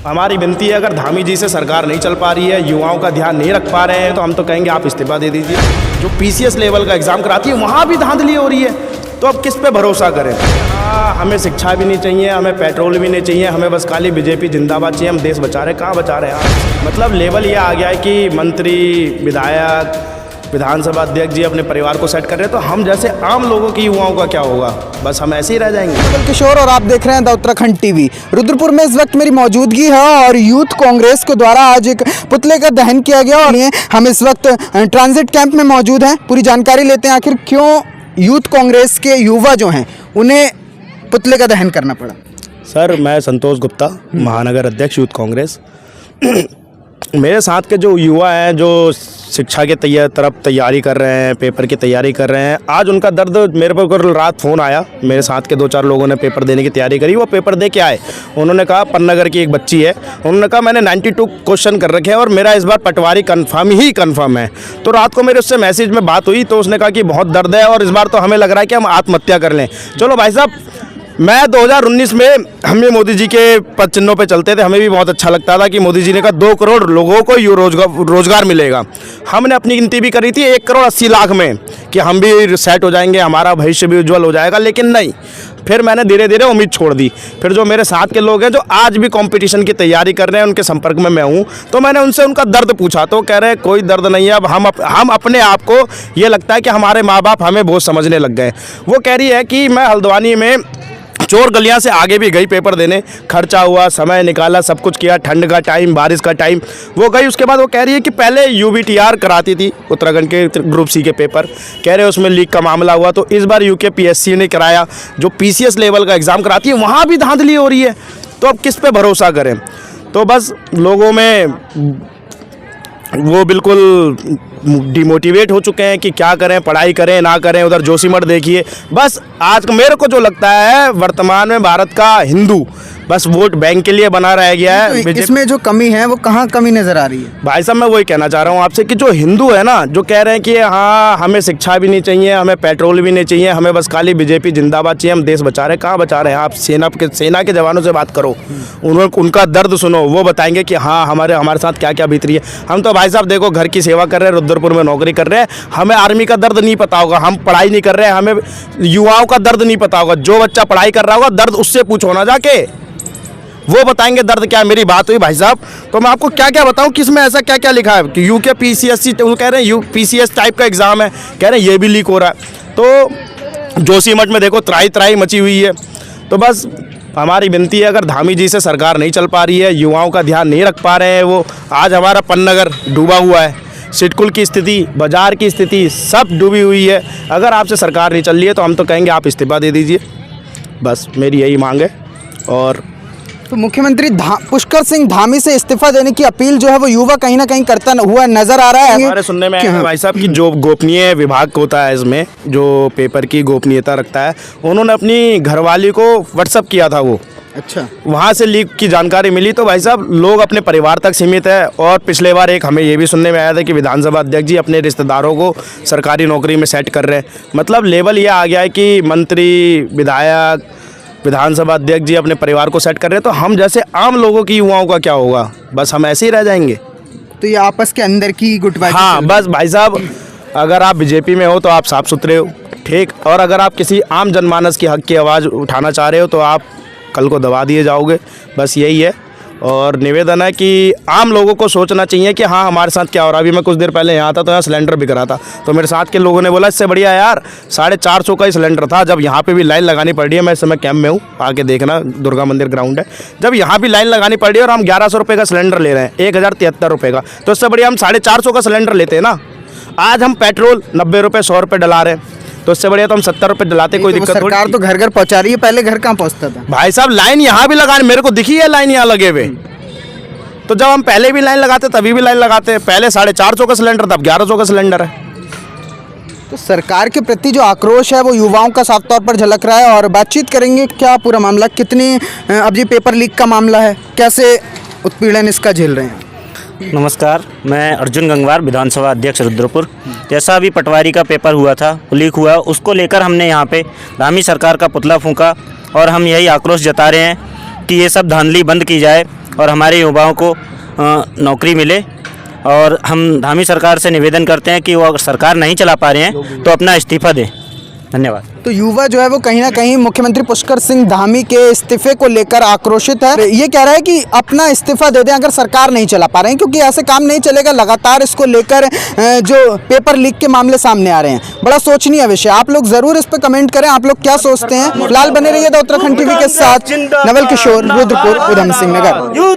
हमारी विनती है, अगर धामी जी से सरकार नहीं चल पा रही है, युवाओं का ध्यान नहीं रख पा रहे हैं, तो हम तो कहेंगे आप इस्तीफा दे दीजिए। जो पीसीएस लेवल का एग्ज़ाम कराती है वहाँ भी धांधली हो रही है, तो अब किस पे भरोसा करें। हमें शिक्षा भी नहीं चाहिए, हमें पेट्रोल भी नहीं चाहिए, हमें बस खाली बीजेपी जिंदाबाद चाहिए। हम देश बचा रहे हैं, कहाँ बचा रहे हैं आप। मतलब लेवल ये आ गया है कि मंत्री, विधायक, विधानसभा अध्यक्ष जी अपने परिवार को सेट कर रहे हैं, तो हम जैसे आम लोगों की, युवाओं का क्या होगा। बस हम ऐसे ही रह जाएंगे। किशोर और आप देख रहे हैं द उत्तराखंड टीवी। रुद्रपुर में इस वक्त मेरी मौजूदगी है और यूथ कांग्रेस के द्वारा आज एक पुतले का दहन किया गया और हम इस वक्त ट्रांजिट कैंप में मौजूद हैं। पूरी जानकारी लेते हैं आखिर क्यों यूथ कांग्रेस के युवा जो हैं उन्हें पुतले का दहन करना पड़ा। सर, मैं संतोष गुप्ता, महानगर अध्यक्ष यूथ कांग्रेस। मेरे साथ के जो युवा हैं, जो शिक्षा के तरफ तैयारी कर रहे हैं, पेपर की तैयारी कर रहे हैं, आज उनका दर्द मेरे पर कल रात फ़ोन आया। मेरे साथ के 2-4 लोगों ने पेपर देने की तैयारी करी, वो पेपर दे के आए। उन्होंने कहा, पन्नगर की एक बच्ची है, उन्होंने कहा मैंने 92 क्वेश्चन कर रखे हैं और मेरा इस बार पटवारी कन्फर्म है। तो रात को मेरे उससे मैसेज में बात हुई, तो उसने कहा कि बहुत दर्द है और इस बार तो हमें लग रहा है कि हम आत्महत्या कर लें। चलो भाई साहब, मैं 2019 में हम भी मोदी जी के पद चिन्हों पे चलते थे, हमें भी बहुत अच्छा लगता था कि मोदी जी ने कहा 2 करोड़ लोगों को रोजगार मिलेगा। हमने अपनी गिनती भी करी थी 1 करोड़ 80 लाख में कि हम भी सेट हो जाएंगे, हमारा भविष्य भी उज्जवल हो जाएगा, लेकिन नहीं। फिर मैंने धीरे धीरे उम्मीद छोड़ दी। फिर जो मेरे साथ के लोग हैं जो आज भी कंपटीशन की तैयारी कर रहे हैं, उनके संपर्क में मैं हूँ, तो मैंने उनसे उनका दर्द पूछा, तो कह रहे हैं कोई दर्द नहीं है। अब हम अपने आप को ये लगता है कि हमारे माँ बाप हमें बहुत समझने लग गए। वो कह रही है कि मैं हल्द्वानी में चोर गलियां से आगे भी गई पेपर देने, खर्चा हुआ, समय निकाला, सब कुछ किया, ठंड का टाइम, बारिश का टाइम, वो गई। उसके बाद वो कह रही है कि पहले यूबीटीआर कराती थी उत्तराखंड के ग्रुप सी के पेपर, कह रहे उसमें लीक का मामला हुआ, तो इस बार यूकेपीएससी ने कराया। जो पीसीएस लेवल का एग्ज़ाम कराती है वहाँ भी धांधली हो रही है, तो अब किस पे भरोसा करें। तो बस लोगों में वो बिल्कुल डिमोटिवेट हो चुके हैं कि क्या करें, पढ़ाई करें ना करें। उधर जोशीमठ देखिए। बस आज मेरे को जो लगता है, वर्तमान में भारत का हिंदू बस वोट बैंक के लिए बना रह गया है। तो इसमें जो कमी है वो कहाँ कमी नज़र आ रही है? भाई साहब, मैं वही कहना चाह रहा हूँ आपसे कि जो हिंदू है ना, जो कह रहे हैं कि हाँ हमें शिक्षा भी नहीं चाहिए, हमें पेट्रोल भी नहीं चाहिए, हमें बस खाली बीजेपी जिंदाबाद चाहिए, हम देश बचा रहे हैं। कहाँ बचा रहे हैं आप? सेना के जवानों से बात करो, उनका दर्द सुनो, वो बताएंगे कि हाँ हमारे साथ क्या क्या बीत रही है। हम तो भाई साहब देखो घर की सेवा कर रहे हैं, रुद्रपुर में नौकरी कर रहे हैं, हमें आर्मी का दर्द नहीं पता होगा। हम पढ़ाई नहीं कर रहे हैं, हमें युवाओं का दर्द नहीं पता होगा। जो बच्चा पढ़ाई कर रहा होगा, दर्द उससे पूछो ना जाके, वो बताएंगे दर्द क्या है। मेरी बात हुई भाई साहब, तो मैं आपको क्या क्या बताऊं किसमें ऐसा क्या क्या लिखा है कि यूकेपीसीएससी, वो कह रहे हैं पीसीएस टाइप का एग्ज़ाम है, कह रहे हैं ये भी लीक हो रहा है। तो जोशीमठ में देखो त्राही मची हुई है। तो बस हमारी विनती है, अगर धामी जी से सरकार नहीं चल पा रही है, युवाओं का ध्यान नहीं रख पा रहे हैं, वो आज हमारा पन्नगर डूबा हुआ है, सिडकुल की स्थिति, बाजार की स्थिति सब डूबी हुई है। अगर आपसे सरकार नहीं चल रही है तो हम तो कहेंगे आप इस्तीफा दे दीजिए। बस मेरी यही मांग है। और तो मुख्यमंत्री पुष्कर सिंह धामी से इस्तीफा देने की अपील जो है वो युवा कहीं ना कहीं करता हुआ नजर आ रहा है। हमारे सुनने में आया है भाई साहब कि जो गोपनीय विभाग होता है, इसमें जो पेपर की गोपनीयता रखता है, उन्होंने अपनी घरवाली को व्हाट्सअप किया था वो। अच्छा, वहाँ से लीक की जानकारी मिली। तो भाई साहब लोग अपने परिवार तक सीमित है। और पिछले बार एक हमें ये भी सुनने में आया था कि विधानसभा अध्यक्ष जी अपने रिश्तेदारों को सरकारी नौकरी में सेट कर रहे हैं। मतलब लेवल ये आ गया है कि मंत्री, विधायक, विधानसभा अध्यक्ष जी अपने परिवार को सेट कर रहे हैं, तो हम जैसे आम लोगों की, युवाओं का क्या होगा। बस हम ऐसे ही रह जाएंगे। तो ये आपस के अंदर की गुटबाजी। हाँ, बस भाई साहब, अगर आप बीजेपी में हो तो आप साफ सुथरे हो, ठीक, और अगर आप किसी आम जनमानस की हक की आवाज़ उठाना चाह रहे हो तो आप कल को दबा दिए जाओगे। बस यही है। और निवेदन है कि आम लोगों को सोचना चाहिए कि हाँ हमारे साथ क्या हो रहा है। अभी मैं कुछ देर पहले यहाँ था तो यहाँ सिलेंडर बिक रहा था, तो मेरे साथ के लोगों ने बोला इससे बढ़िया यार 450 का ही सिलेंडर था। जब यहाँ पे भी लाइन लगानी पड़ रही है, मैं इस समय कैंप में हूँ, आके देखना, दुर्गा मंदिर ग्राउंड है, जब यहाँ भी लाइन लगानी पड़ रही है और हम 1100 रुपये का सिलेंडर ले रहे हैं, 1073 रुपये का, तो इससे बढ़िया हम 450 का सिलेंडर लेते हैं ना। आज हम पेट्रोल 90 रुपये, 100 रुपये डला रहे हैं, तो इससे बढ़िया तो हम 70 रुपये डलाते, कोई दिक्कत। सरकार तो घर घर पहुँचा रही है, पहले घर कहाँ पहुँचता था भाई साहब। लाइन यहाँ भी लगाने, मेरे को दिखी है लाइन यहाँ लगे हुए। तो जब हम पहले भी लाइन लगाते तभी भी लाइन लगाते, पहले 450 का सिलेंडर था, अब 1100 का सिलेंडर है। तो सरकार के प्रति जो आक्रोश है वो युवाओं का साफ तौर पर झलक रहा है। और बातचीत करेंगे क्या पूरा मामला, कितनी अब ये पेपर लीक का मामला है, कैसे उत्पीड़न इसका झेल रहे हैं। नमस्कार, मैं अर्जुन गंगवार, विधानसभा अध्यक्ष रुद्रपुर। जैसा अभी पटवारी का पेपर हुआ था, लीक हुआ, उसको लेकर हमने यहाँ पे धामी सरकार का पुतला फूंका और हम यही आक्रोश जता रहे हैं कि ये सब धांधली बंद की जाए और हमारे युवाओं को नौकरी मिले। और हम धामी सरकार से निवेदन करते हैं कि वो अगर सरकार नहीं चला पा रहे हैं तो अपना इस्तीफा दें। धन्यवाद। तो युवा जो है वो कहीं ना कहीं मुख्यमंत्री पुष्कर सिंह धामी के इस्तीफे को लेकर आक्रोशित है। ये कह रहा है कि अपना इस्तीफा दे दें अगर सरकार नहीं चला पा रहे हैं, क्योंकि ऐसे काम नहीं चलेगा। लगातार इसको लेकर जो पेपर लीक के मामले सामने आ रहे हैं, बड़ा सोचनीय विषय। आप लोग जरूर इस पर कमेंट करें, आप लोग क्या सोचते हैं। फिलहाल बने रहिए द उत्तराखंड टीवी के साथ। नवल किशोर, रुद्रपुर, उधम सिंह नगर।